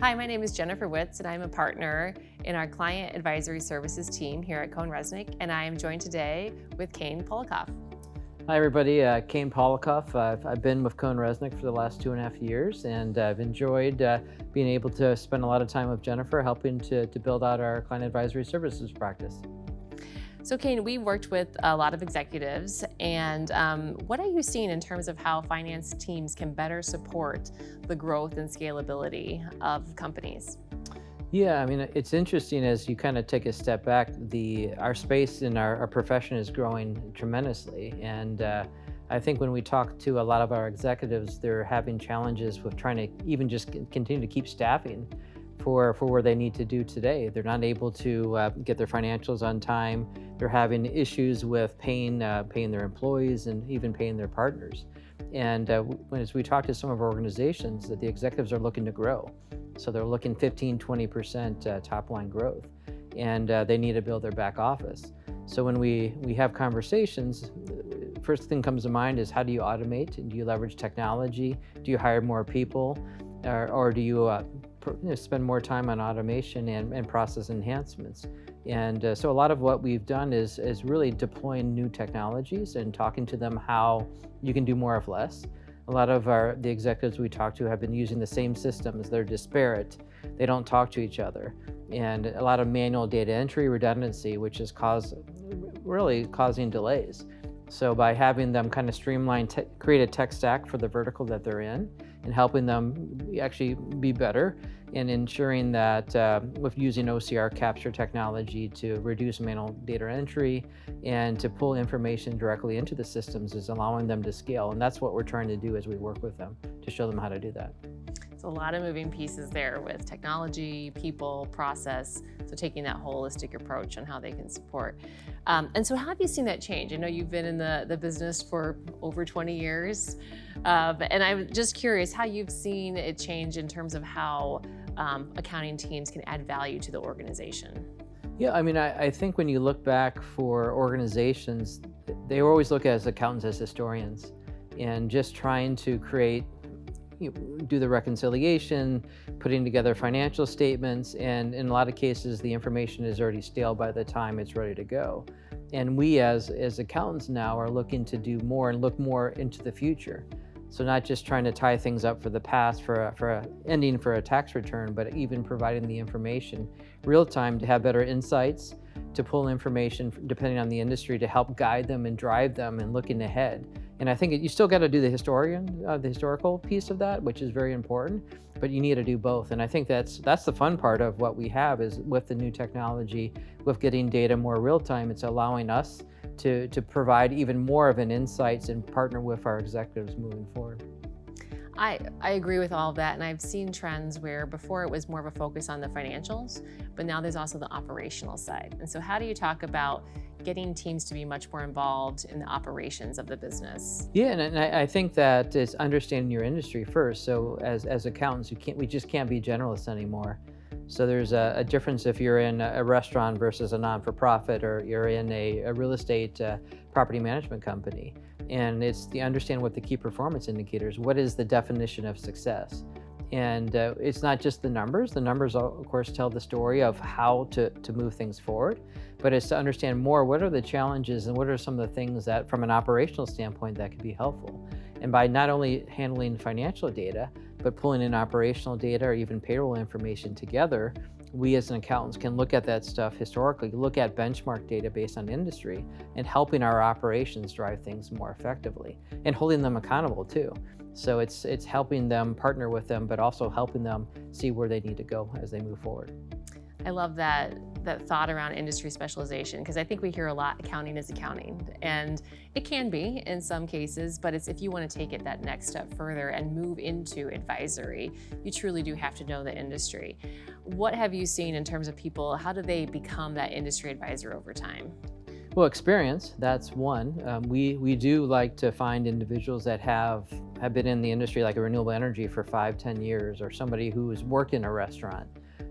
Hi, my name is Jennifer Witz, and I'm a partner in our Client Advisory Services team here at CohnReznick, and I am joined today with Kane Polikoff. Hi everybody, Kane Polikoff. I've been with CohnReznick for the last 2.5 years, and I've enjoyed being able to spend a lot of time with Jennifer helping to build out our Client Advisory Services practice. So Kane, we worked with a lot of executives, and what are you seeing in terms of how finance teams can better support the growth and scalability of companies? Yeah, I mean, it's interesting as you kind of take a step back, our space in our profession is growing tremendously. And I think when we talk to a lot of our executives, they're having challenges with trying to even just continue to keep staffing for where they need to do today. They're not able to get their financials on time. They're having issues with paying their employees and even paying their partners. And as we talk to some of our organizations, that the executives are looking to grow. So they're looking 15-20% top line growth, and they need to build their back office. So when we have conversations, first thing comes to mind is, how do you automate? Do you leverage technology? Do you hire more people? Or do you spend more time on automation and process enhancements? And so a lot of what we've done is really deploying new technologies and talking to them how you can do more with less. A lot of the executives we talk to have been using the same systems. They're disparate. They don't talk to each other. And a lot of manual data entry redundancy, which is really causing delays. So by having them kind of streamline, create a tech stack for the vertical that they're in, and helping them actually be better, and ensuring that with using OCR capture technology to reduce manual data entry and to pull information directly into the systems is allowing them to scale. And that's what we're trying to do as we work with them, to show them how to do that. It's a lot of moving pieces there with technology, people, process, so taking that holistic approach on how they can support. And so how have you seen that change? I know you've been in the business for over 20 years, and I'm just curious how you've seen it change in terms of how accounting teams can add value to the organization. Yeah, I mean, I think when you look back for organizations, they always look at accountants as historians, and just trying to do the reconciliation, putting together financial statements, and in a lot of cases, the information is already stale by the time it's ready to go. And we as accountants now are looking to do more and look more into the future. So not just trying to tie things up for the past for a ending for a tax return, but even providing the information real time to have better insights, to pull information depending on the industry to help guide them and drive them and looking ahead. And I think you still got to do the historical piece of that, which is very important, but you need to do both. And I think that's the fun part of what we have is with the new technology, with getting data more real time, it's allowing us to provide even more of an insights and partner with our executives moving forward. I agree with all of that, and I've seen trends where before it was more of a focus on the financials, but now there's also the operational side. And so how do you talk about getting teams to be much more involved in the operations of the business? Yeah, and I think that is understanding your industry first. So as accountants, we just can't be generalists anymore. So there's a difference if you're in a restaurant versus a non-for-profit, or you're in a real estate property management company. And it's the understand what the key performance indicators, what is the definition of success? And it's not just the numbers. The numbers, of course, tell the story of how to move things forward, but it's to understand more what are the challenges and what are some of the things that from an operational standpoint that could be helpful. And by not only handling financial data, but pulling in operational data or even payroll information together, we as an accountants can look at that stuff historically, look at benchmark data based on industry, and helping our operations drive things more effectively and holding them accountable too. So it's helping them partner with them, but also helping them see where they need to go as they move forward. I love that thought around industry specialization, because I think we hear a lot accounting is accounting, and it can be in some cases, but it's if you want to take it that next step further and move into advisory, you truly do have to know the industry. What have you seen in terms of people, how do they become that industry advisor over time? Well, experience, that's one. We do like to find individuals that have been in the industry, like a renewable energy for 5-10 years, or somebody who's worked in a restaurant,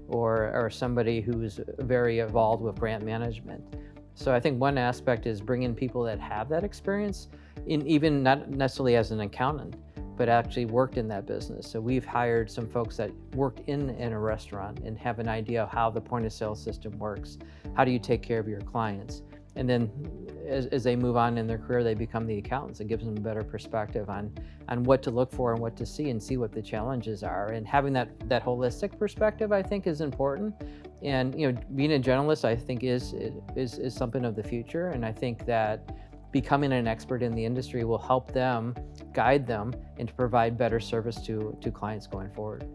or somebody who's very involved with grant management. So I think one aspect is bringing people that have that experience, in even not necessarily as an accountant, but actually worked in that business. So we've hired some folks that worked in a restaurant and have an idea of how the point of sale system works. How do you take care of your clients? And then as they move on in their career, they become the accountants. It gives them a better perspective on what to look for and what to see, and see what the challenges are. And having that holistic perspective, I think, is important. And being a generalist, I think, is something of the future. And I think that becoming an expert in the industry will help them, guide them, and to provide better service to clients going forward.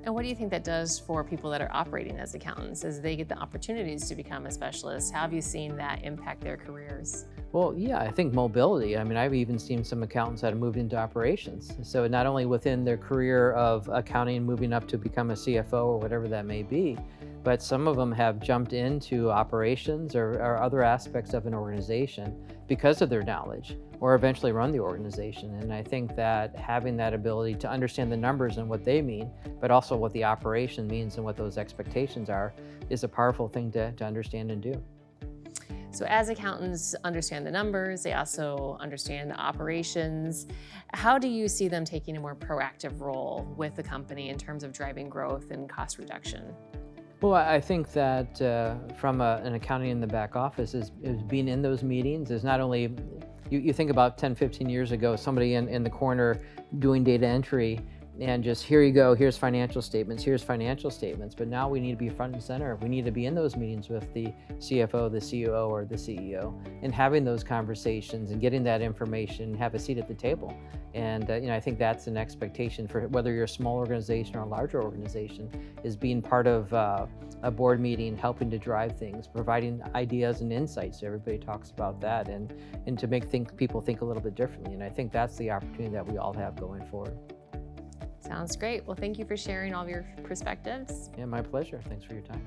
And what do you think that does for people that are operating as accountants as they get the opportunities to become a specialist? How have you seen that impact their careers? Well, yeah, I think mobility. I mean, I've even seen some accountants that have moved into operations. So not only within their career of accounting, moving up to become a CFO or whatever that may be, but some of them have jumped into operations or other aspects of an organization because of their knowledge, or eventually run the organization. And I think that having that ability to understand the numbers and what they mean, but also what the operation means and what those expectations are, is a powerful thing to understand and do. So as accountants understand the numbers, they also understand the operations. How do you see them taking a more proactive role with the company in terms of driving growth and cost reduction? Well, I think that from an accounting in the back office is being in those meetings is not only, you think about 10, 15 years ago, somebody in the corner doing data entry and just, here you go, here's financial statements, but now we need to be front and center. We need to be in those meetings with the CFO, the COO, or the CEO, and having those conversations and getting that information, have a seat at the table. And I think that's an expectation for whether you're a small organization or a larger organization, is being part of a board meeting, helping to drive things, providing ideas and insights. Everybody talks about that, and to make people think a little bit differently. And I think that's the opportunity that we all have going forward. Sounds great. Well, thank you for sharing all of your perspectives. Yeah, my pleasure. Thanks for your time.